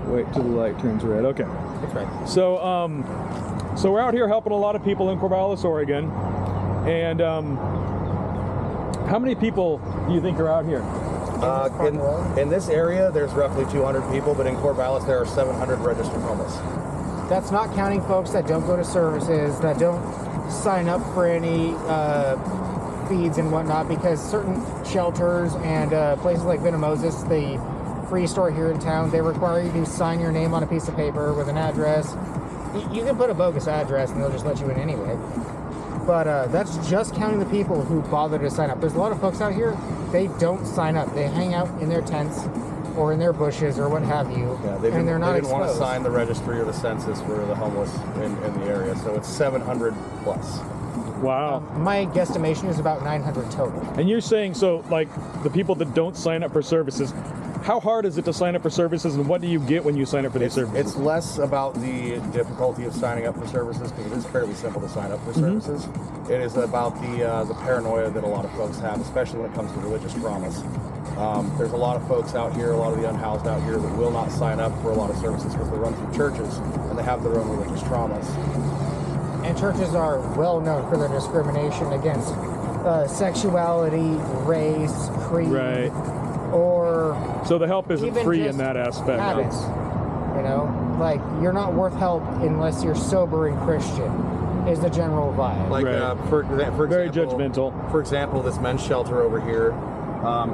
Wait till the light turns red. Okay. That's right. So we're out here helping a lot of people in Corvallis, Oregon, and how many people do you think are out here? In this area, there's roughly 200 people, but in Corvallis, there are 700 registered homeless. That's not counting folks that don't go to services, that don't sign up for any feeds and whatnot, because certain shelters and places like Moses, the free store here in town, they require you to sign your name on a piece of paper with an address. You can put a bogus address and they'll just let you in anyway. But that's just counting the people who bother to sign up. There's a lot of folks out here, they don't sign up. They hang out in their tents or in their bushes or what have you, yeah, and they're not They didn't exposed. want to sign the registry or the census for the homeless in the area, so it's 700 plus. Wow. My guesstimation is about 900 total. And you're saying, so like the people that don't sign up for services, how hard is it to sign up for services, and what do you get when you sign up for these services? It's less about the difficulty of signing up for services, because it is fairly simple to sign up for services. It is about the paranoia that a lot of folks have, especially when it comes to religious traumas. There's a lot of folks out here, a lot of the unhoused out here, that will not sign up for a lot of services because they run through churches and they have their own religious traumas. And churches are well known for their discrimination against sexuality, race, creed, Right. or So the help isn't even free just in that aspect. habits. You know, like you're not worth help unless you're sober and Christian, is the general vibe. Like Right. For Very example, judgmental. For example, this men's shelter over here.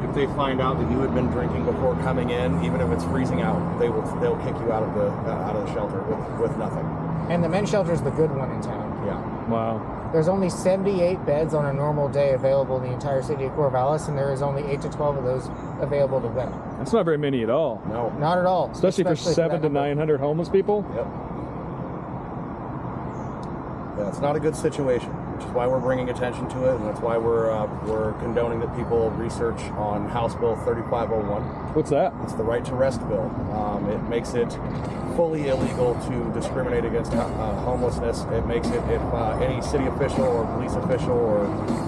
If they find out that you had been drinking before coming in, even if it's freezing out, they'll kick you out of the shelter with nothing. And the men's shelter is the good one in town. Yeah. Wow. There's only 78 beds on a normal day available in the entire city of Corvallis, and there is only 8 to 12 of those available to women. That's not very many at all. No. Not at all. Especially for 700 to 900 homeless people. Yep. Yeah, it's not a good situation, which is why we're bringing attention to it, and that's why we're condoning that people research on House Bill 3501. What's that? It's the right to rest bill. It makes it fully illegal to discriminate against homelessness. It makes it, if any city official or police official or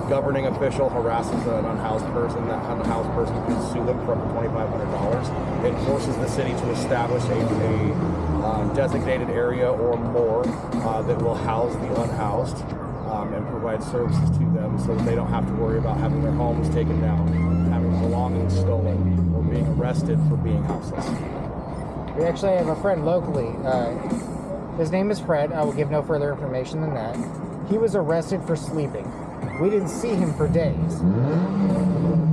governing official harasses an unhoused person, that unhoused person can sue them for up to $2,500. It forces the city to establish a designated area or more that will house the unhoused and provide services to them, so that they don't have to worry about having their homes taken down, having belongings stolen, or being arrested for being houseless. We actually have a friend locally. His name is Fred. I will give no further information than that. He was arrested for sleeping. We didn't see him for days.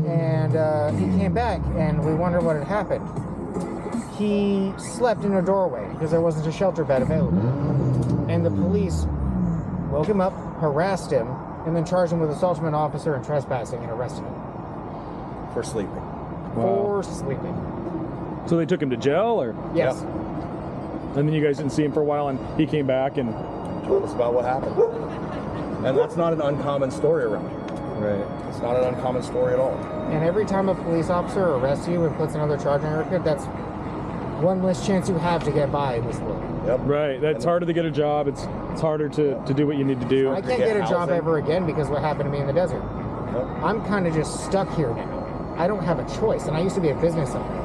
And he came back, and we wondered what had happened. He slept in a doorway because there wasn't a shelter bed available. And the police woke him up, harassed him, and then charged him with assaulting an officer and trespassing and arrested him. For sleeping. For sleeping. So they took him to jail, or? Yes. Yep. And then you guys didn't see him for a while, and he came back and Told us about what happened. And that's not an uncommon story around here. right. It's not an uncommon story at all. And every time a police officer arrests you and puts another charge on your record, that's one less chance you have to get by in this world. Yep. Right. That's harder to get a job. It's harder to do what you need to do. I can't get a job ever again because what happened to me in the desert. Yep. I'm kind of just stuck here now. I don't have a choice, and I used to be a business owner.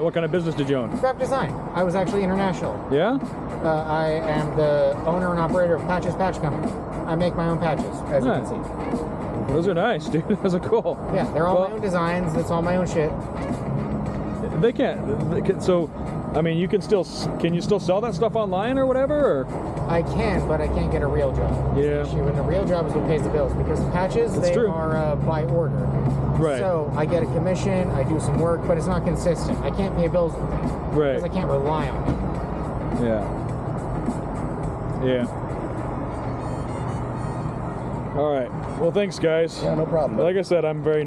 What kind of business did you own? Graphic design. I was actually international. Yeah? I am the owner and operator of Patches Patch Company. I make my own patches, as you can Nice. see. Those are nice, dude. Those are cool. Yeah, they're all Well- my own designs. It's all my own shit. They can't. So, I mean, can you still sell that stuff online or whatever? Or? I can, but I can't get a real job. Yeah. Issue, and the real job is what pays the bills, because patches, That's they true. are by order. Right. So I get a commission, I do some work, but it's not consistent. I can't pay bills with it Right. because I can't rely on it. Yeah. Yeah. All right. Well, thanks, guys. Yeah, no problem. Like I said, I'm very